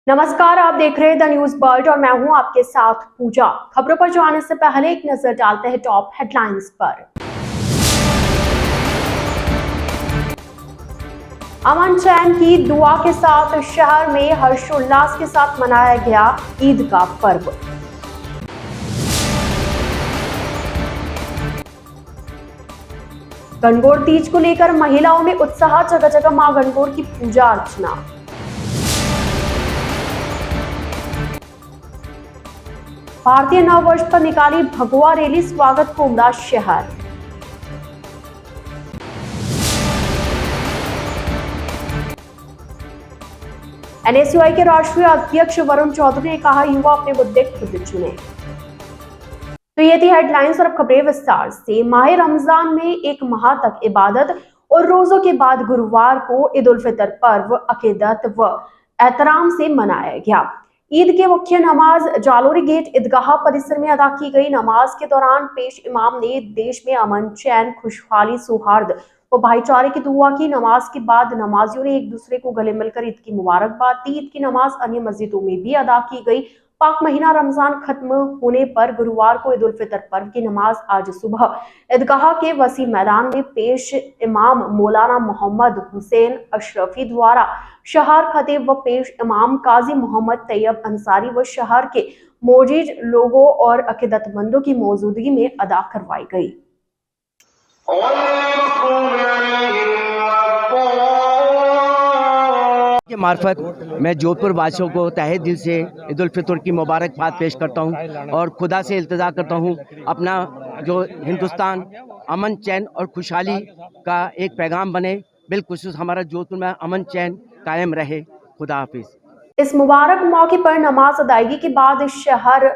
नमस्कार, आप देख रहे हैं द न्यूज वर्ल्ड और मैं हूं आपके साथ पूजा। खबरों पर जाने से पहले एक नजर डालते हैं टॉप हेडलाइंस पर। अमन चैन की दुआ के साथ शहर में हर्षोल्लास के साथ मनाया गया ईद का पर्व। गणगौर तीज को लेकर महिलाओं में उत्साह, जगह जगह मां गणगौर की पूजा अर्चना। भारतीय नववर्ष पर निकाली भगवा रैली, स्वागत को उमड़ा शहर। एनएसयूआई के राष्ट्रीय अध्यक्ष वरुण चौधरी ने कहा, युवा अपने मुद्दे खुद चुने। तो ये थी हेडलाइंस और अब खबरें विस्तार से। माह रमजान में एक माह तक इबादत और रोजों के बाद गुरुवार को ईद उल फितर पर्व अकीदत व एहतराम से मनाया गया। ईद की मुख्य नमाज जालोरी गेट ईदगाह परिसर में अदा की गई। नमाज के दौरान पेश इमाम ने देश में अमन, चैन, खुशहाली, सौहार्द और भाईचारे की दुआ की। नमाज के बाद नमाजियों ने एक दूसरे को गले मिलकर ईद की मुबारकबाद दी। ईद की नमाज अन्य मस्जिदों में भी अदा की गई। पाक महीना रमजान खत्म होने पर गुरुवार को ईद उल फितर पर्व की नमाज आज सुबह ईदगाह के वसी मैदान में पेश इमाम मौलाना मोहम्मद हुसैन अशरफी द्वारा शहर खतीब व पेश इमाम काजी मोहम्मद तैयब अंसारी व शहर के मौजूद लोगों और अकीदतमंदों की मौजूदगी में अदा करवाई गई। के मार्फत मैं जोधपुर वासियों को तहे दिल से ईद उल फितर की मुबारकबाद पेश करता हूं और खुदा से इल्तिजा करता हूं अपना जो हिंदुस्तान अमन, चैन और खुशहाली का एक पैगाम बने। बिलखुसूस हमारा जोधपुर में अमन चैन कायम रहे। खुदा हाफिज। इस मुबारक मौके पर नमाज अदायगी के बाद शहर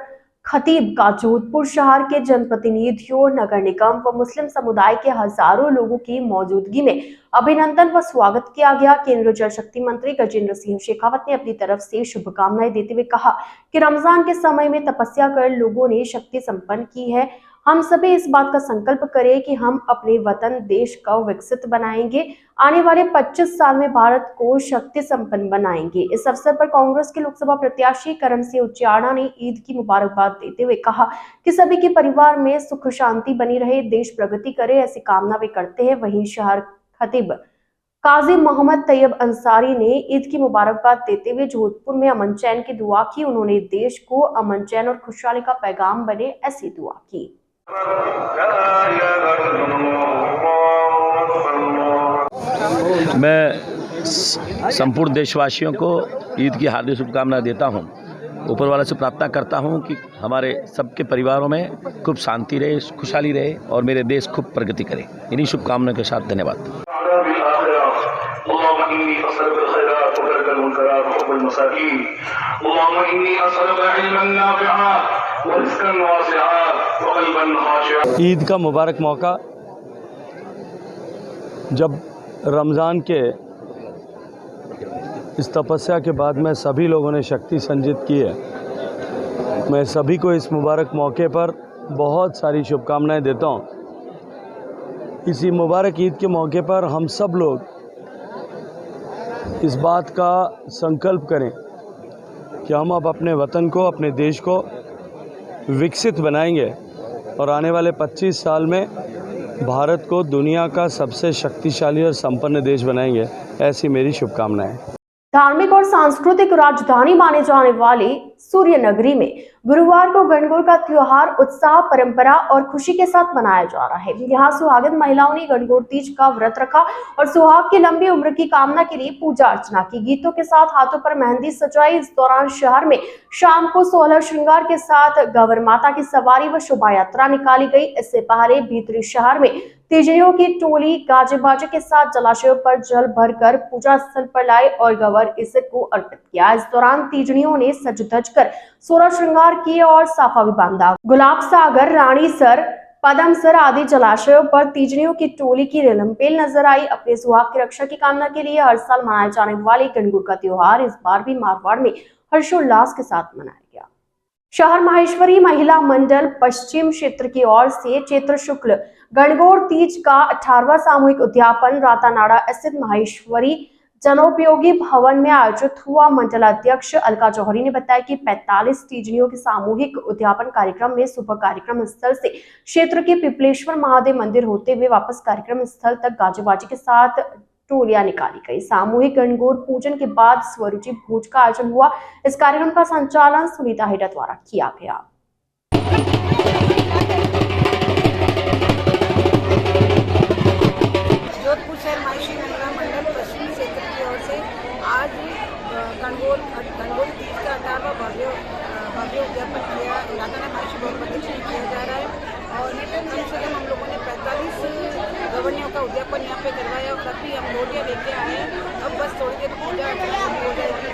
खतीब का जोधपुर शहर के जनप्रतिनिधियों, नगर निगम व मुस्लिम समुदाय के हजारों लोगों की मौजूदगी में अभिनंदन व स्वागत किया गया। केंद्रीय जल शक्ति मंत्री गजेंद्र सिंह शेखावत ने अपनी तरफ से शुभकामनाएं देते हुए कहा कि रमजान के समय में तपस्या कर लोगों ने शक्ति संपन्न की है। हम सभी इस बात का संकल्प करें कि हम अपने वतन देश को विकसित बनाएंगे, आने वाले 25 साल में भारत को शक्ति संपन्न बनाएंगे। इस अवसर पर कांग्रेस के लोकसभा प्रत्याशी करण सिंह उच्चारणा ने ईद की मुबारकबाद देते हुए कहा कि सभी के परिवार में सुख शांति बनी रहे, देश प्रगति करे, ऐसी कामना वे करते हैं। वहीं शहर खतीब काजी मोहम्मद तैयब अंसारी ने ईद की मुबारकबाद देते हुए जोधपुर में अमन चैन की दुआ की। उन्होंने देश को अमन, चैन और खुशहाली का पैगाम बने, ऐसी दुआ की। मैं संपूर्ण देशवासियों को ईद की हार्दिक शुभकामनाएं देता हूं। ऊपर वाले से प्रार्थना करता हूं कि हमारे सबके परिवारों में खूब शांति रहे, खुशहाली रहे और मेरे देश खूब प्रगति करे। इन्हीं शुभकामनाओं के साथ धन्यवाद। ईद का मुबारक मौका, जब रमज़ान के इस तपस्या के बाद में सभी लोगों ने शक्ति संचित की है, मैं सभी को इस मुबारक मौके पर बहुत सारी शुभकामनाएं देता हूं। इसी मुबारक ईद के मौके पर हम सब लोग इस बात का संकल्प करें कि हम अब अपने वतन को, अपने देश को विकसित बनाएंगे और आने वाले 25 साल में भारत को दुनिया का सबसे शक्तिशाली और संपन्न देश बनाएंगे। ऐसी मेरी शुभकामनाएं। धार्मिक और सांस्कृतिक राजधानी माने जाने वाली सूर्य नगरी में गुरुवार को गणगौर का त्योहार उत्साह, परंपरा और खुशी के साथ मनाया जा रहा है। यहाँ सुहागिन महिलाओं ने गणगौर तीज का व्रत रखा और सुहाग की लंबी उम्र की कामना के लिए पूजा अर्चना की। गीतों के साथ हाथों पर मेहंदी सजाई। इस दौरान शहर में शाम को 16 श्रृंगार के साथ गौर माता की सवारी व शोभा यात्रा निकाली गई। इससे पहले भीतरी शहर में तीजड़ियों की टोली गाजे बाजे के साथ जलाशयों पर जल भरकर पूजा स्थल पर लाए और गवर इसे को अर्पित किया। इस दौरान तीजड़ियों ने सज धज कर 16 श्रृंगार किए और साफा भी बांधा। गुलाब सागर, रानीसर, पदमसर आदि जलाशयों पर तीजड़ियों की टोली की रेलमपेल नजर आई। अपने सुहाग की रक्षा की कामना के लिए हर साल मनाए जाने वाले गणगौर का त्योहार इस बार भी मारवाड़ में हर्षोल्लास के साथ मनाया गया। शहर माहेश्वरी महिला मंडल पश्चिम क्षेत्र की ओर से चैत्र शुक्ल गणगौर तीज का 18वां सामूहिक उद्यापन रातानाड़ा स्थित माहेश्वरी जनोपयोगी भवन में आयोजित हुआ। मंडलाध्यक्ष अलका जौहरी ने बताया कि 45 तीजड़ियों के सामूहिक उद्यापन कार्यक्रम में सुबह कार्यक्रम स्थल से क्षेत्र के पिपलेश्वर महादेव मंदिर होते हुए वापस कार्यक्रम स्थल तक गाजे-बाजे के साथ टोलियां निकाली गई। सामूहिक गणगौर पूजन के बाद स्वरूचि भोज का आयोजन हुआ। इस कार्यक्रम का संचालन सुनीता हेडा द्वारा किया गया। जोधपुर शहर मायसी महिला मंडल पश्चिमी क्षेत्र की ओर से आज गणगौर तीज का 18वां भव्य उद्यापन किया इलाका मायसी बहुत प्रदर्शन किया जा रहा है और कम से कम हम लोगों ने 45 गवनियों का उद्यापन यहाँ पे करवाया और सभी हम लोटियाँ लेके आए हैं। अब बस थोड़ी देर पूजा अर्चना हो जाएगी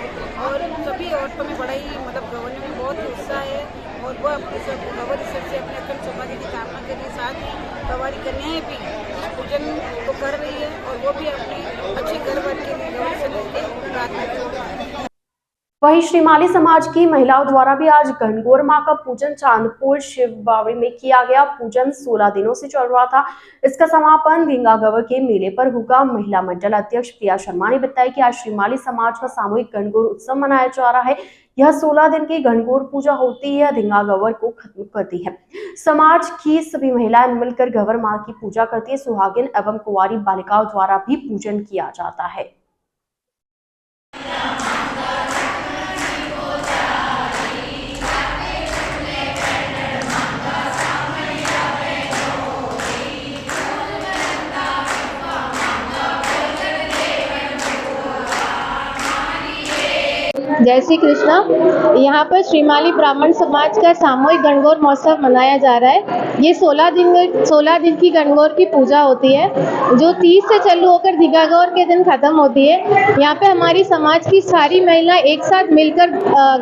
और सभी औरतों में बड़ा ही गवनियों में बहुत ही उत्साह है और वह अपने गवर ईश्वर से अपने अखंड सौभाग्य की कामना के लिए साथ ही गवारी कन्याएं भी इस पूजन को कर रही है और वो भी अपने अच्छे घर वर के लिए गवर ईश्वर के प्रार्थना कर रही है। वहीं श्रीमाली समाज की महिलाओं द्वारा भी आज गणगौर मां का पूजन चांदपुर शिव बावड़ी में किया गया। पूजन 16 दिनों से चल रहा था। इसका समापन धिंगागवर के मेले पर हुआ। महिला मंडल अध्यक्ष प्रिया शर्मा ने बताया कि आज श्रीमाली समाज का सामूहिक गणगौर उत्सव मनाया जा रहा है। यह 16 दिन की गणगौर पूजा होती है, धिंगागवर को खत्म करती है। समाज की सभी महिलाएं मिलकर गवर मां की पूजा करती है। सुहागिन एवं कुंवारी बालिकाओं द्वारा भी पूजन किया जाता है। जय श्री कृष्णा। यहाँ पर श्रीमाली ब्राह्मण समाज का सामूहिक गणगौर महोत्सव मनाया जा रहा है। ये 16 दिन की गणगौर की पूजा होती है जो 30 से चालू होकर धिंगागौर के दिन खत्म होती है। यहाँ पे हमारी समाज की सारी महिला एक साथ मिलकर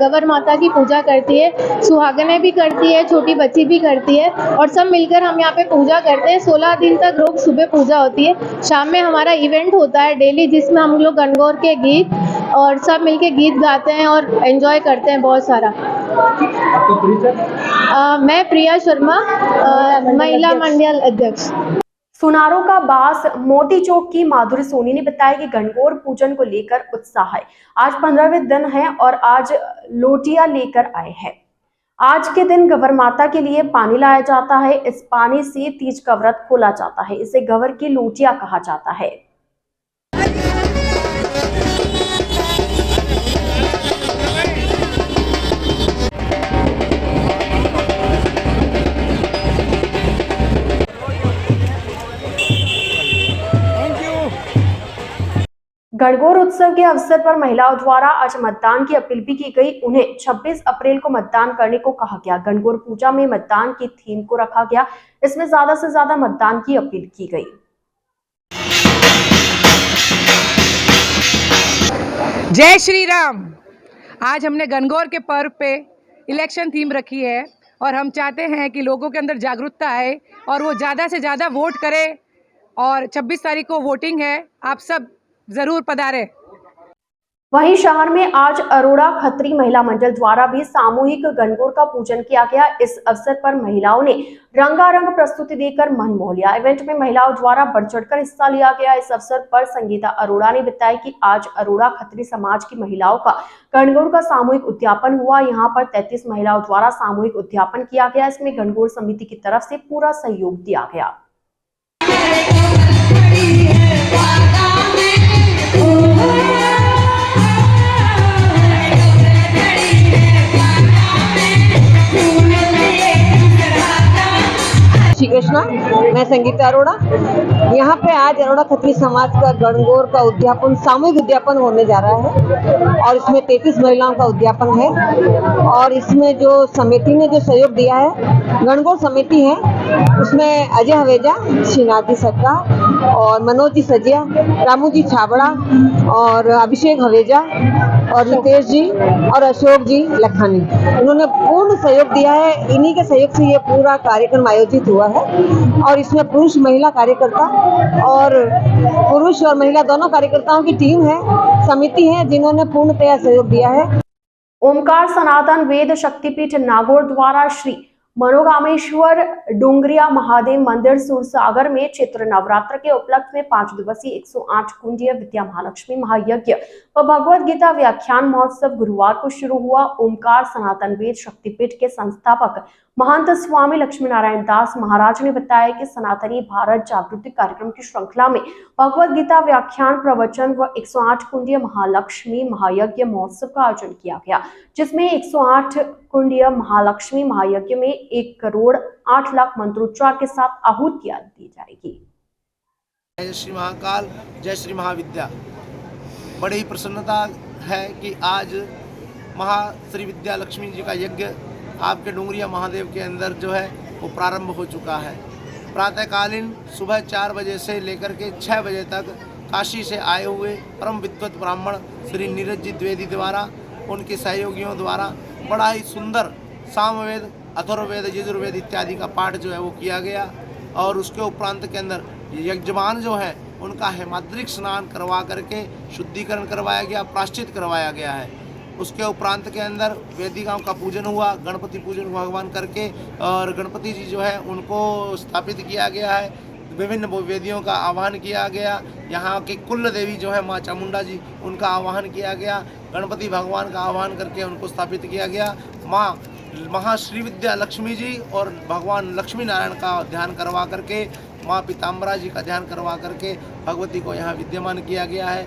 गवर माता की पूजा करती है। सुहागनें भी करती है, छोटी बच्ची भी करती है और सब मिलकर हम यहाँ पे पूजा करते हैं। 16 दिन तक रोज सुबह पूजा होती है। शाम में हमारा इवेंट होता है डेली, जिसमें हम लोग गणगौर के गीत और सब मिलके गीत गाते हैं और एंजॉय करते हैं बहुत सारा। मैं प्रिया शर्मा, महिला मंडल अध्यक्ष। सुनारों का बास मोती चौक की माधुरी सोनी ने बताया कि गणगौर पूजन को लेकर उत्साह है। आज 15वें दिन है और आज लोटियां लेकर आए हैं। आज के दिन गवर माता के लिए पानी लाया जाता है। इस पानी से तीज का व्रत खोला जाता है। इसे गवर की लोटियां कहा जाता है। गणगौर उत्सव के अवसर पर महिलाओं द्वारा आज मतदान की अपील भी की गई। उन्हें 26 अप्रैल को मतदान करने को कहा गया। गणगौर पूजा में मतदान की थीम को रखा गया। इसमें ज्यादा से ज्यादा मतदान की अपील की गई। जय श्री राम। आज हमने गणगौर के पर्व पे इलेक्शन थीम रखी है और हम चाहते हैं कि लोगों के अंदर जागरूकता आए और वो ज़्यादा से ज़्यादा वोट करें और 26 तारीख को वोटिंग है। आप सब जरूर पधारें। वहीं शहर में आज अरोड़ा खत्री महिला मंडल द्वारा भी सामूहिक गणगौर का पूजन किया गया। इस अवसर पर महिलाओं ने रंगारंग प्रस्तुति देकर मन मोह लिया। इवेंट में महिलाओं द्वारा बढ़ चढ़कर हिस्सा लिया गया। इस अवसर पर संगीता अरोड़ा ने बताया कि आज अरोड़ा खत्री समाज की महिलाओं का गणगौर का सामूहिक उद्यापन हुआ। यहाँ पर 33 महिलाओं द्वारा सामूहिक उद्यापन किया गया। इसमें गणगौर समिति की तरफ से पूरा सहयोग दिया गया। श्री कृष्णा, मैं संगीता अरोड़ा। यहाँ पे आज अरोड़ा खत्री समाज का गणगौर का उद्यापन, सामूहिक उद्यापन होने जा रहा है और इसमें 33 महिलाओं का उद्यापन है और इसमें जो समिति ने जो सहयोग दिया है, गणगौर समिति है, उसमें अजय हवेजा, श्रीनाथी सक्का और मनोज जी सजिया, रामू जी छाबड़ा और अभिषेक हवेजा और रितेश जी और अशोक जी लखानी, इन्होंने पूर्ण सहयोग दिया है। इन्हीं के सहयोग से ये पूरा कार्यक्रम आयोजित हुआ है और इसमें पुरुष महिला कार्यकर्ता और पुरुष और महिला दोनों कार्यकर्ताओं की टीम है, समिति है, जिन्होंने पूर्णतया सहयोग दिया है। ओमकार सनातन वेद शक्तिपीठ नागौर द्वारा श्री मनोकामेश्वर डोंगरिया महादेव मंदिर सूरसागर में चैत्र नवरात्र के उपलक्ष्य में 5 दिवसीय 108 कुंडीय विद्या महालक्ष्मी महायज्ञ व भगवद गीता व्याख्यान महोत्सव गुरुवार को शुरू हुआ। ओमकार सनातन वेद शक्तिपीठ के संस्थापक महंत स्वामी लक्ष्मी नारायण दास महाराज ने बताया कि सनातनी भारत जागृति कार्यक्रम की श्रृंखला में भगवद गीता व्याख्यान प्रवचन व 108 कुंडीय महालक्ष्मी महायज्ञ महोत्सव का आयोजन किया गया, जिसमें 108 कुंडीय महालक्ष्मी महायज्ञ में 1 करोड़ 8 लाख मंत्रोच्चार के साथ आहुतियां दी जाएगी। जय श्री महाकाल, जय श्री महाविद्या। बड़ी ही प्रसन्नता है कि आज श्री विद्या लक्ष्मी जी का यज्ञ आपके डोंगरिया महादेव के अंदर जो है वो प्रारंभ हो चुका है। प्रातःकालीन सुबह 4 बजे से लेकर के 6 बजे तक काशी से आए हुए परम विद्वत ब्राह्मण श्री नीरज जी द्विवेदी द्वारा, उनके सहयोगियों द्वारा बड़ा ही सुंदर सामवेद, अथर्ववेद, यजुर्वेद इत्यादि का पाठ जो है वो किया गया। और उसके उपरांत के अंदर यजमान जो है उनका हेमाद्रिक स्नान करवा करके शुद्धिकरण करवाया गया, प्रायश्चित करवाया गया है। उसके उपरांत के अंदर वेदिकाओं का पूजन हुआ, गणपति पूजन भगवान करके, और गणपति जी जो है उनको स्थापित किया गया है। विभिन्न वेदियों का आह्वान किया गया। यहाँ की कुल देवी जो है माँ चामुंडा जी, उनका आह्वान किया गया। गणपति भगवान का आह्वान करके उनको स्थापित किया गया। माँ महाश्री विद्या लक्ष्मी जी और भगवान लक्ष्मी नारायण का ध्यान करवा करके, माँ पीताम्बरा जी का ध्यान करवा करके भगवती को यहाँ विद्यमान किया गया है।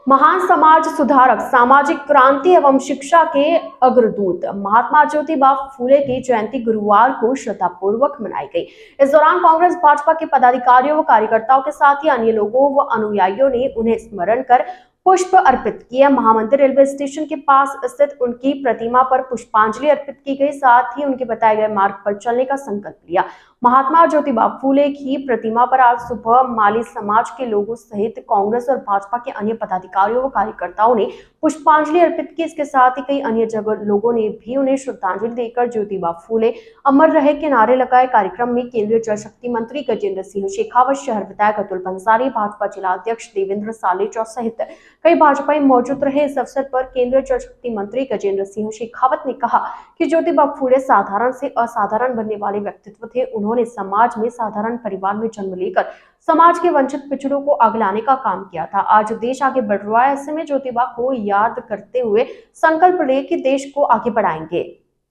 महान समाज सुधारक, सामाजिक क्रांति एवं शिक्षा के अग्रदूत महात्मा ज्योतिबा फूले की जयंती गुरुवार को श्रद्धापूर्वक मनाई गई। इस दौरान कांग्रेस भाजपा के पदाधिकारियों व कार्यकर्ताओं के साथ ही अन्य लोगों व अनुयायियों ने उन्हें स्मरण कर पुष्प अर्पित किए। महामंदिर रेलवे स्टेशन के पास स्थित उनकी प्रतिमा पर पुष्पांजलि अर्पित की गई, साथ ही उनके बताए गए मार्ग पर चलने का संकल्प लिया। महात्मा ज्योतिबा फूले की प्रतिमा पर आज सुबह माली समाज के लोगों सहित कांग्रेस और भाजपा के अन्य पदाधिकारियों व कार्यकर्ताओं ने पुष्पांजलि अर्पित की। इसके साथ ही कई अन्य जगह लोगों ने भी उन्हें श्रद्धांजलि देकर ज्योतिबा फूले अमर रहे के नारे लगाए। कार्यक्रम में केंद्रीय जल शक्ति मंत्री गजेंद्र सिंह शेखावत, शहर विधायक अतुल भंसाली, भाजपा जिला अध्यक्ष देवेंद्र सालेचा सहित कई भाजपाई मौजूद रहे। इस अवसर पर केंद्रीय जल शक्ति मंत्री गजेंद्र सिंह शेखावत ने कहा कि ज्योतिबा फूले साधारण से असाधारण बनने वाले व्यक्तित्व थे। उन्होंने समाज में साधारण परिवार में जन्म लेकर समाज के वंचित पिछड़ों को आगे लाने का काम किया था। आज देश आगे बढ़ रहा है, ऐसे में ज्योतिबा को याद करते हुए संकल्प ले कि देश को आगे बढ़ाएंगे।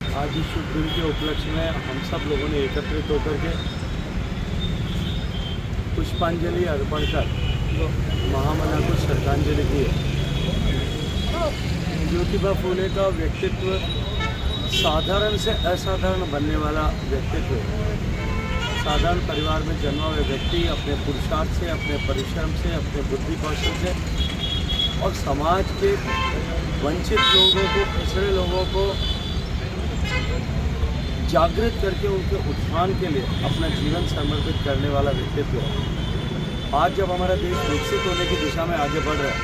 आज इस शुभ दिन के उपलक्ष्य में हम सब लोगों ने एकत्रित होकर के पुष्पांजलि अर्पण कर महामना को श्रद्धांजलि दी है। ज्योतिबा फूले का व्यक्तित्व साधारण से असाधारण बनने वाला व्यक्तित्व है। साधारण परिवार में जन्मा हुआ व्यक्ति अपने पुरुषार्थ से, अपने परिश्रम से, अपने बुद्धि कौशल से और समाज के वंचित लोगों को, पिछड़े लोगों को जागृत करके उनके उत्थान के लिए अपना जीवन समर्पित करने वाला व्यक्तित्व है। आज जब हमारा देश विकसित होने की दिशा में आगे बढ़ रहा है,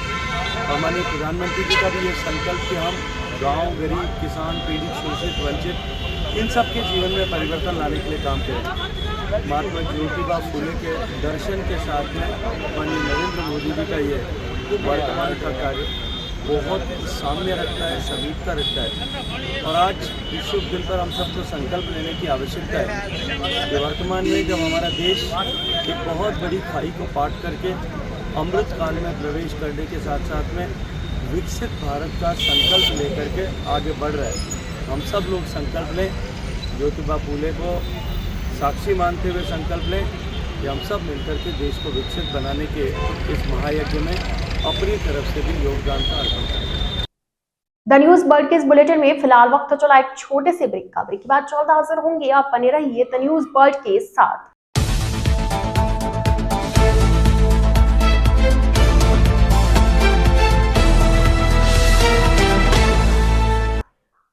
हमारे प्रधानमंत्री जी का भी ये संकल्प कि हम गांव, गरीब, किसान, पीड़ित, शोषित, वंचित इन सब के जीवन में परिवर्तन लाने के लिए काम करें। महात्मा ज्योतिबा फूले के दर्शन के साथ में माननीय नरेंद्र मोदी जी का ये वर्तमान का कार्य बहुत सामने रखता है, समीपता रखता है। और आज इस शुभ दिन पर हम सबको संकल्प लेने की आवश्यकता है कि वर्तमान में जब हमारा देश एक बहुत बड़ी खाई को पाट करके अमृत काल में प्रवेश करने के साथ साथ में विकसित भारत का संकल्प लेकर के आगे बढ़ रहा है, हम सब लोग संकल्प लें, ज्योतिबा फूले को साक्षी मानते हुए संकल्प लें कि हम सब मिलकर के देश को विकसित बनाने के इस महायज्ञ में अपनी तरफ से भी योगदान का अर्पण करें। द न्यूज वर्ल्ड के इस बुलेटिन में फिलहाल वक्त चला एक छोटे से ब्रेक का। ब्रेक के बाद जल्द हाजिर होंगे, आप बने रहिए द न्यूज वर्ल्ड के साथ।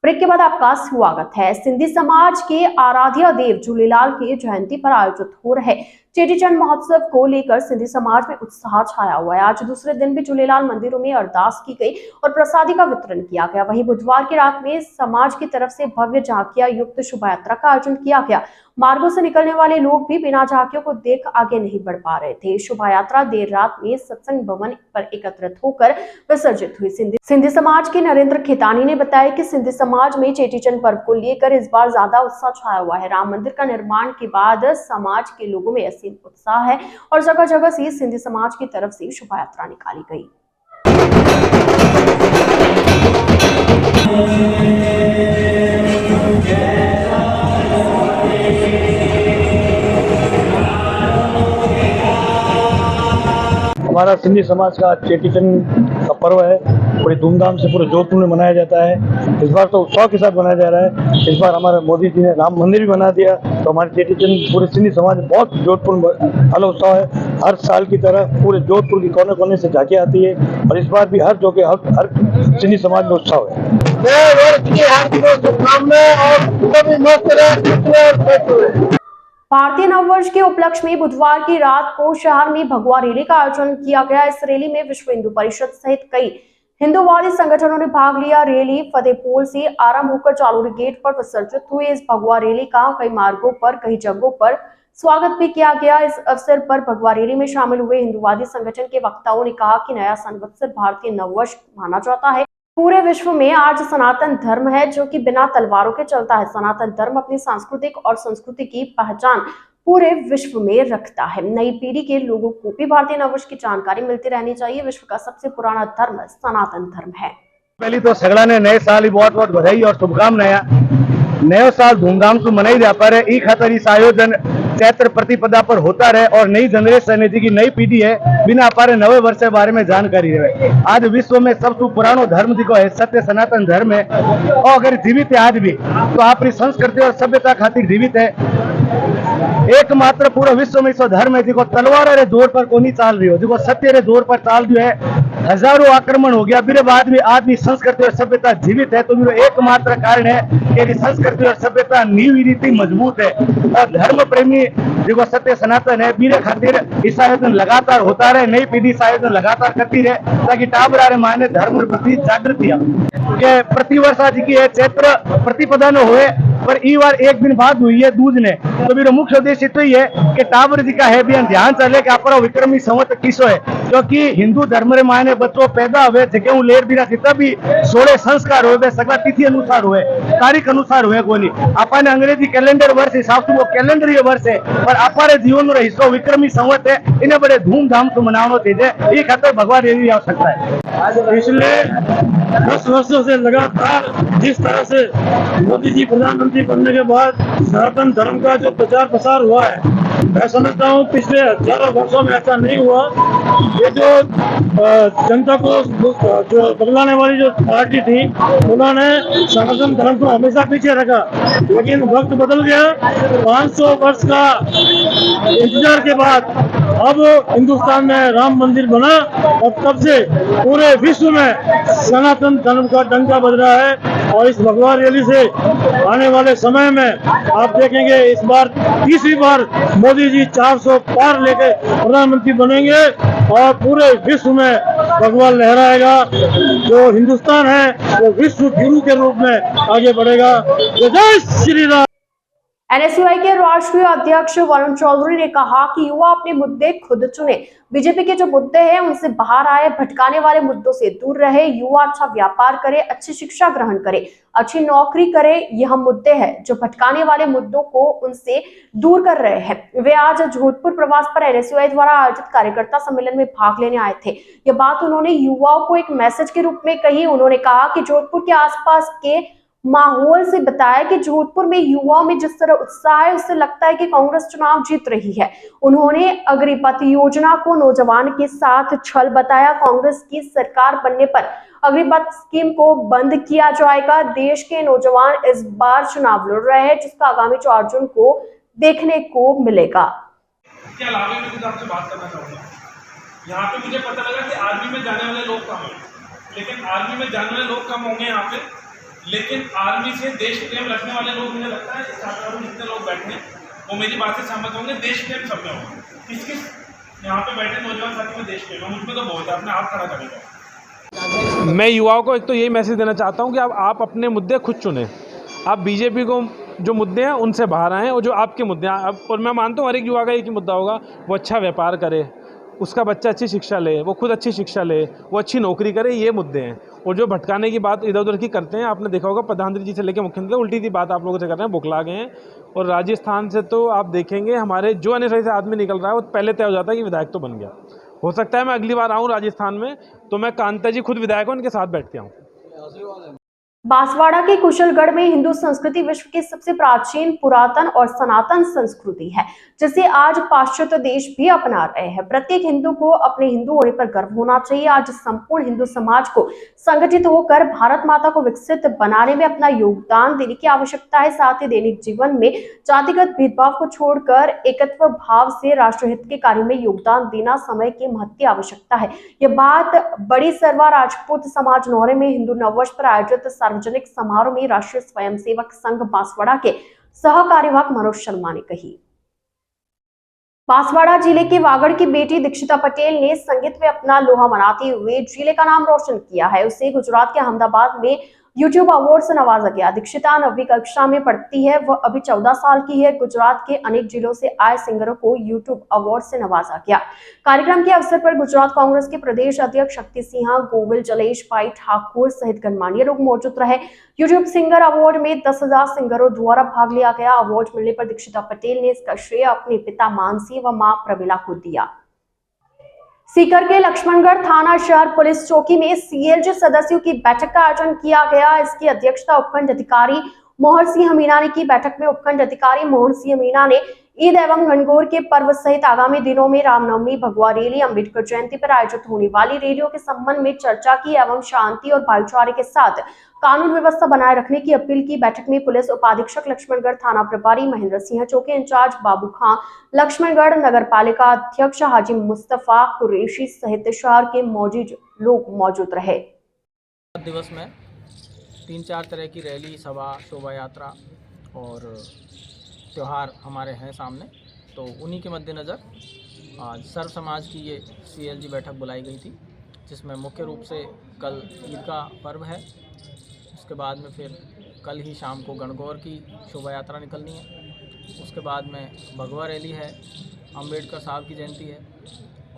ब्रेक के बाद आपका स्वागत है। सिंधी समाज के आराध्य देव झूलेलाल की जयंती पर आयोजित हो रहे चेटीचंद महोत्सव को लेकर सिंधी समाज में उत्साह छाया हुआ है। आज दूसरे दिन भी झूलेलाल मंदिरों में अरदास की गई और प्रसादी का वितरण किया गया। वहीं बुधवार की रात में समाज की तरफ से भव्य झांकियां युक्त शोभा यात्रा का आयोजन किया गया। मार्गों से निकलने वाले लोग भी बिना झांकियों को देख आगे नहीं बढ़ पा रहे थे। शोभा यात्रा देर रात में सत्संग भवन पर एकत्रित होकर विसर्जित हुई। सिंधी समाज के नरेंद्र खेतानी ने बताया कि सिंधी समाज में चेटीचंद पर्व को लेकर इस बार ज्यादा उत्साह छाया हुआ है। राम मंदिर का निर्माण के बाद समाज के लोगों में असीम उत्साह है और जगह जगह से सिंधी समाज की तरफ से शोभा यात्रा निकाली गई। हमारा सिंधी समाज का चेटीचंद का पर्व है, बड़ी धूमधाम से पूरे जोधपुर में मनाया जाता है। इस बार तो उत्साह के साथ मनाया जा रहा है। इस बार हमारे मोदी जी ने राम मंदिर भी बना दिया, तो हमारे चेटीचंद पूरे सिंधी समाज में बहुत जोधपुर में अलग उत्साह है। हर साल की तरह पूरे जोधपुर की कोने कोने से झांकियाँ आती है और इस बार भी हर जगह हर सिंधी समाज में उत्साह है। भारतीय नववर्ष के उपलक्ष्य में बुधवार की रात को शहर में भगवा रैली का आयोजन किया गया। इस रैली में विश्व हिंदू परिषद सहित कई हिंदूवादी संगठनों ने भाग लिया। रैली फतेहपुर से आरंभ होकर चालूरी गेट पर विसर्जित हुई। इस भगवा रैली का कई मार्गों पर कई जगहों पर स्वागत भी किया गया। इस अवसर पर भगवा रैली में शामिल हुए हिंदूवादी संगठन के वक्ताओं ने कहा कि नया संवत्सर भारतीय नववर्ष माना जाता है। पूरे विश्व में आज सनातन धर्म है जो कि बिना तलवारों के चलता है। सनातन धर्म अपनी सांस्कृतिक और संस्कृति की पहचान पूरे विश्व में रखता है। नई पीढ़ी के लोगों को भी भारतीय नववर्ष की जानकारी मिलती रहनी चाहिए। विश्व का सबसे पुराना धर्म सनातन धर्म है। पहली तो सगड़ा ने नए साल की बहुत बहुत बधाई और शुभकामनाएं। नयो साल धूमधाम से मनाई जा पा रहे, ई खातर इस आयोजन चैत्र प्रतिपदा पर होता रहे और नई जनरेशन है जी नई पीढ़ी है बिना पारे नवे वर्ष के बारे में जानकारी रहे। आज विश्व में सबसे पुरानो धर्म जो है सत्य सनातन धर्म है और अगर जीवित है आज भी तो अपनी संस्कृति और सभ्यता खातिर जीवित है। एकमात्र पूरा विश्व में ऐसा धर्म है जो तलवार रे जोर पर कोनी चाल रही हो, जो सत्य रे जोर पर चाल रही है। हजारों आक्रमण हो गया मेरे बाद में आज भी संस्कृति और सभ्यता जीवित है, तो मेरा एकमात्र कारण है कि संस्कृति और सभ्यता नींव रीति मजबूत है और धर्म प्रेमी जो सत्य सनातन है मेरे खातिर इस आयोजन लगातार होता रहे। नई पीढ़ी इस आयोजन लगातार करती रहे ताकि टाबरा माने धर्म प्रति जागृति के प्रतिवर्ष आज की है चैत्र प्रतिपदा न हुए पर ई बार एक दिन बाद हुई है दूज ने। तो मेरा मुख्य उद्देश्य तो ये है कि टाबर जी का है भी ध्यान चले कि अपना विक्रमी संवत किसो है, क्योंकि हिंदू धर्म रे माने बच्चों पैदा हुए जगह लेर बिना जितना भी 16 संस्कार हुए सगला तिथि अनुसार हुए, तारीख अनुसार हुए कोनी। अपने अंग्रेजी कैलेंडर वर्ष हिसाब से वो कैलेंडर ये वर्ष है पर अपने जीवन रो हिस्सो विक्रमी संवत है। इन्हें बड़े धूमधाम से मनावनो चाहिए, ये खातर भगवान देवी आवश्यकता है। पिछले 10 वर्षों से लगातार जिस तरह से मोदी जी प्रधानमंत्री बनने के बाद सनातन धर्म का जो प्रचार प्रसार हुआ है, मैं समझता हूँ पिछले हजारों वर्षों में ऐसा नहीं हुआ। ये जो जनता को जो बदलाने वाली जो पार्टी थी उन्होंने सनातन धर्म को हमेशा पीछे रखा, लेकिन वक्त बदल गया। 500 वर्ष का इंतजार के बाद अब हिंदुस्तान में राम मंदिर बना और तब से पूरे विश्व में सनातन धर्म का डंका बज रहा है। और इस भगवा रैली से आने वाले समय में आप देखेंगे इस बार तीसरी बार मोदी जी 400 पार लेकर प्रधानमंत्री बनेंगे और पूरे विश्व में भगवा लहराएगा। जो हिंदुस्तान है वो विश्व गुरु के रूप में आगे बढ़ेगा। जय श्री राम। एनएसयूआई के राष्ट्रीय अध्यक्ष वरुण चौधरी ने कहा कि युवा अपने मुद्दे खुद चुने। बीजेपी के जो मुद्दे हैं उनसे बाहर आए, भटकाने वाले मुद्दों से दूर रहे। युवा अच्छा व्यापार करे, अच्छी शिक्षा ग्रहण करे, अच्छी नौकरी करे। यह मुद्दे हैं जो भटकाने वाले मुद्दों को उनसे दूर कर रहे हैं। वे आज जोधपुर प्रवास पर एनएसयूआई द्वारा आयोजित कार्यकर्ता सम्मेलन में भाग लेने आए थे। यह बात उन्होंने युवाओं को एक मैसेज के रूप में कही। उन्होंने कहा कि जोधपुर के आसपास के माहौल से बताया कि जोधपुर में युवाओं में जिस तरह उत्साह है उससे लगता है कि कांग्रेस चुनाव जीत रही है। उन्होंने अग्निपथ योजना को नौजवान के साथ छल बताया। कांग्रेस की सरकार बनने पर अग्निपथ स्कीम को बंद किया जाएगा। देश के नौजवान इस बार चुनाव लड़ रहे हैं जिसका आगामी 4 जून को देखने को मिलेगा। इसके अलावा मैं कुछ आपसे बात करना चाहूँगा। यहाँ पे मुझे पता लगा कि आर्मी में जाने वाले लोग कम हैं, लेकिन आर्मी में जाने वाले लोग कम होंगे यहाँ पे, लेकिन आर्मी से देश प्रेम रखने वाले लोग मुझे लगता है जितने लोग बैठे हैं वो मेरी बात से सहमत होंगे। देश प्रेम सब में होगा। किस किस यहाँ पे बैठे नौजवान साथी में देश प्रेम है, मुझमें तो बहुत है। अपने आप खड़ा करेगा। मैं युवाओं को एक तो यही मैसेज देना चाहता हूँ कि आप अपने मुद्दे खुद चुनें। आप बीजेपी को जो मुद्दे हैं उनसे बाहर आएँ, और जो आपके मुद्दे हैं और मैं मानता हूँ हर एक युवा का एक ही मुद्दा होगा, वो अच्छा व्यापार करे, उसका बच्चा अच्छी शिक्षा ले, वो खुद अच्छी शिक्षा ले, वो अच्छी नौकरी करे, ये मुद्दे हैं। और जो भटकाने की बात इधर उधर की करते हैं, आपने देखा होगा प्रधानमंत्री जी से लेकर मुख्यमंत्री उल्टी सी बात आप लोगों से कर रहे हैं, बुखला गए हैं। और राजस्थान से तो आप देखेंगे हमारे जो अन्य से आदमी निकल रहा है वो पहले तय हो जाता है कि विधायक तो बन गया। हो सकता है मैं अगली बार आऊँ राजस्थान में तो मैं कांता जी खुद विधायक हूँ, उनके साथ बैठ के आऊँ। बांसवाड़ा के कुशलगढ़ में हिंदू संस्कृति विश्व की सबसे प्राचीन, पुरातन और सनातन संस्कृति है, जिसे आज पाश्चात्य देश भी अपना रहे हैं। प्रत्येक हिंदू को अपने हिंदू होने पर गर्व होना चाहिए। आज संपूर्ण हिंदू समाज को संगठित होकर भारत माता को विकसित बनाने में अपना योगदान देने की आवश्यकता है। साथ ही दैनिक जीवन में जातिगत भेदभाव को छोड़कर एकत्व भाव से राष्ट्रहित के कार्य में योगदान देना समय की महत्ती आवश्यकता है। ये बात बड़ी सरवा राजपूत समाज नौरे में हिंदू नववर्ष पर आयोजित सार्वजनिक समारोह में राष्ट्रीय स्वयंसेवक संघ बांसवाड़ा के सह कार्यवाहक मनोज शर्मा ने कही। बांसवाड़ा जिले के वागड़ की बेटी दीक्षिता पटेल ने संगीत में अपना लोहा मनाते हुए जिले का नाम रोशन किया है। उसे गुजरात के अहमदाबाद में यूट्यूब अवार्ड से नवाजा गया। दीक्षिता 9वीं कक्षा में पढ़ती है। वह अभी 14 साल की है। गुजरात के अनेक जिलों से आए सिंगरों को यूट्यूब अवार्ड से नवाजा गया। कार्यक्रम के अवसर पर गुजरात कांग्रेस के प्रदेश अध्यक्ष शक्ति सिंह गोविल, जलेश भाई ठाकुर सहित गणमान्य लोग मौजूद रहे। यूट्यूब सिंगर अवार्ड में 10,000 सिंगरों द्वारा भाग लिया गया। अवार्ड मिलने पर दीक्षिता पटेल ने इसका श्रेय अपने पिता मानसी व मां प्रमिला को दिया। सीकर के लक्ष्मणगढ़ थाना शहर पुलिस चौकी में सीएलजी सदस्यों की बैठक का आयोजन किया गया। इसकी अध्यक्षता उपखंड अधिकारी मोहन सिंह मीणा ने की। बैठक में उपखंड अधिकारी मोहन सिंह मीणा ने ईद एवं गणगौर के पर्व सहित आगामी दिनों में रामनवमी, भगवा रैली, अम्बेडकर जयंती पर आयोजित होने वाली रैलियों के संबंध में चर्चा की एवं शांति और भाईचारे के साथ कानून व्यवस्था बनाए रखने की अपील की। बैठक में पुलिस उपाधीक्षक लक्ष्मणगढ़, थाना प्रभारी महेंद्र सिंह, चौकी इंचार्ज बाबू खां, लक्ष्मणगढ़ नगर पालिका अध्यक्ष हाजी मुस्तफा कुरैशी सहित शहर के मौजूद लोग मौजूद रहे। दिवस में 3-4 तरह की रैली, सभा, शोभा यात्रा और त्यौहार हमारे हैं सामने, तो उन्हीं के मद्देनज़र आज सर्व समाज की ये सीएलजी बैठक बुलाई गई थी, जिसमें मुख्य रूप से कल ईद का पर्व है। उसके बाद में फिर कल ही शाम को गणगौर की शोभा यात्रा निकलनी है। उसके बाद में भगवा रैली है, अम्बेडकर साहब की जयंती है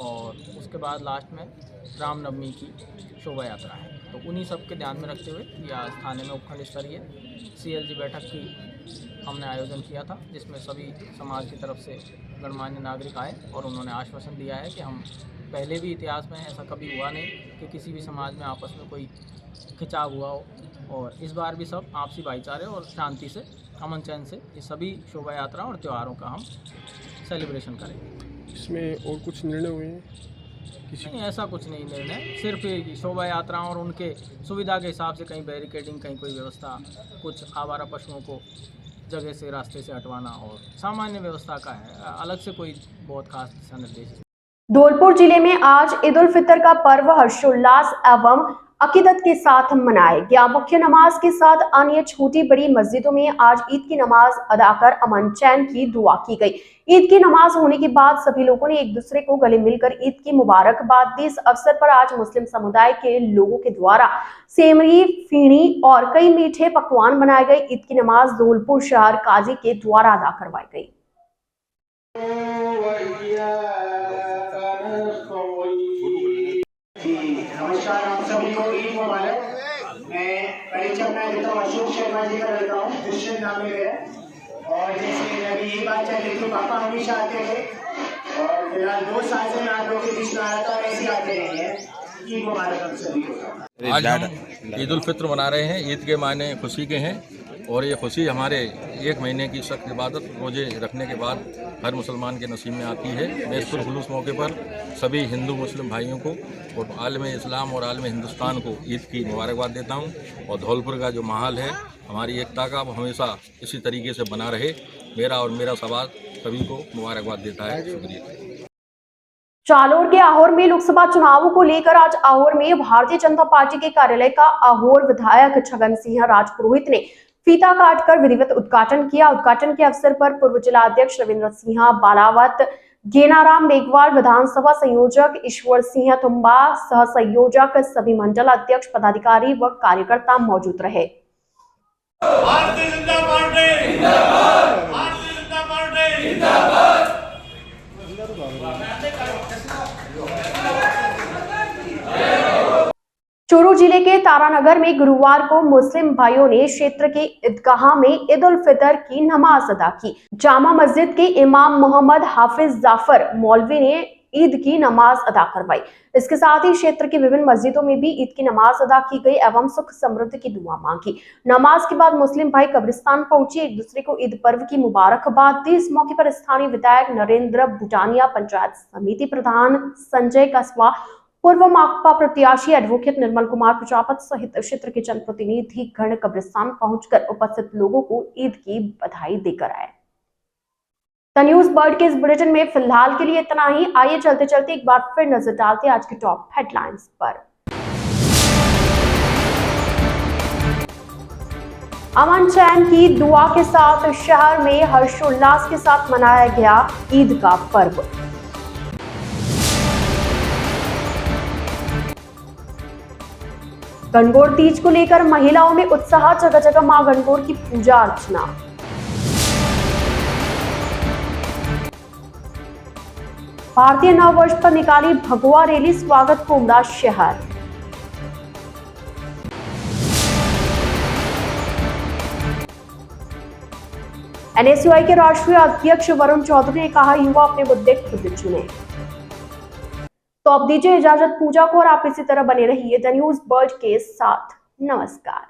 और उसके बाद लास्ट में रामनवमी की शोभा यात्रा है। तो उन्हीं सब के ध्यान में रखते हुए ये आज थाने में उपखंड स्तरीय सीएलजी बैठक की हमने आयोजन किया था, जिसमें सभी समाज की तरफ से गणमान्य नागरिक आए और उन्होंने आश्वासन दिया है कि हम पहले भी इतिहास में ऐसा कभी हुआ नहीं कि किसी भी समाज में आपस में कोई खिंचाव हुआ हो, और इस बार भी सब आपसी भाईचारे और शांति से, अमन चैन से ये सभी शोभा यात्रा और त्योहारों का हम सेलिब्रेशन करेंगे। इसमें और कुछ निर्णय हुए हैं? नहीं, ऐसा कुछ नहीं निर्णय, सिर्फ शोभा यात्रा और उनके सुविधा के हिसाब से कहीं बैरिकेडिंग, कहीं कोई व्यवस्था, कुछ आवारा पशुओं को जगह से, रास्ते से हटवाना और सामान्य व्यवस्था का है। अलग से कोई बहुत खास दिशा निर्देश। धौलपुर जिले में आज ईद उल फितर का पर्व हर्षोल्लास एवं अकीदत के साथ मनाया गया। मुख्य नमाज के साथ अन्य छोटी बड़ी मस्जिदों में आज ईद की नमाज अदा कर अमन चैन की दुआ की गई। ईद की नमाज होने के बाद सभी लोगों ने एक दूसरे को गले मिलकर ईद की मुबारकबाद दी। इस अवसर पर आज मुस्लिम समुदाय के लोगों के द्वारा सेमरी, फीणी और कई मीठे पकवान बनाए गए। ईद की नमाज धौलपुर शहर काजी के द्वारा अदा करवाई गई। नमस्कार आप सभी को, ईद मुबारक। मैं परिचय अपना देता हूँ, अशोक शर्मा जी का रहता हूँ, क्रिश्चियन नाम है मेरा। और जैसे अभी ये बात चल रही थी, पापा हमेशा आते थे और फिलहाल 2 साल से मैं आप लोगों के बीच में आ रहा था और ऐसे आते रहेंगे। ईद मुबारक आप सभी को। आज हम ईद उल फित्र मना रहे हैं। ईद के मायने खुशी के हैं और ये खुशी हमारे 1 महीने की सख्त इबादत, रोजे रखने के बाद हर मुसलमान के नसीब में आती है। मैं इस खुलूस मौके पर सभी हिंदू मुस्लिम भाइयों को और आलम इस्लाम और आलम हिंदुस्तान को ईद की मुबारकबाद देता हूँ। और धौलपुर का जो माहौल है, हमारी एकता का, वो हमेशा इसी तरीके से बना रहे। मेरा और मेरा समाज सभी को मुबारकबाद देता है। शुक्रिया। जालोर के आहोर में लोकसभा चुनावों को लेकर आज आहोर में भारतीय जनता पार्टी के कार्यालय का आहोर विधायक छगन सिंह राजपुरोहित ने फीता काटकर विधिवत उद्घाटन किया। उद्घाटन के अवसर पर पूर्व जिला अध्यक्ष रविंद्र सिंह बालावत, गेनाराम मेघवाल, विधानसभा संयोजक ईश्वर सिंह तुम्बा, सह संयोजक, सभी मंडल अध्यक्ष, पदाधिकारी व कार्यकर्ता मौजूद रहे। भारतीय जनता पार्टी जिंदाबाद, भारतीय जनता पार्टी जिंदाबाद। चूरू जिले के तारानगर में गुरुवार को मुस्लिम भाइयों ने क्षेत्र के ईदगाह में ईद उल फितर की नमाज अदा की। जामा मस्जिद के इमाम मोहम्मद हाफिज जाफर मौलवी ने ईद की नमाज अदा करवाई। इसके साथ ही क्षेत्र की विभिन्न मस्जिदों में भी ईद की नमाज अदा की गई एवं सुख समृद्धि की दुआ मांगी। नमाज के बाद मुस्लिम भाई कब्रिस्तान पहुंचे, एक दूसरे को ईद पर्व की मुबारकबाद दी। इस मौके पर स्थानीय विधायक नरेंद्र बुटानिया, पंचायत समिति प्रधान संजय कस्बा, पूर्व माकपा प्रत्याशी एडवोकेट निर्मल कुमार प्रजापत सहित क्षेत्र के जनप्रतिनिधि गण कब्रिस्तान पहुंचकर उपस्थित लोगों को ईद की बधाई देकर आए। द न्यूज बर्ड के इस बुलेटिन में फिलहाल के लिए इतना ही। आइए चलते चलते एक बार फिर नजर डालते हैं आज के टॉप हेडलाइंस पर। अमन चैन की दुआ के साथ शहर में हर्षोल्लास के साथ मनाया गया ईद का पर्व। गणगौर तीज को लेकर महिलाओं में उत्साह, जगह जगह मां गणगौर की पूजा अर्चना। भारतीय नववर्ष पर निकाली भगवा रैली, स्वागत को उमड़ा शहर। एनएसयूआई के राष्ट्रीय अध्यक्ष वरुण चौधरी ने कहा, युवा अपने मुद्दे खुद चुने। तो अब दीजिए इजाजत पूजा को और आप इसी तरह बने रहिए द न्यूज बर्ड के साथ। नमस्कार।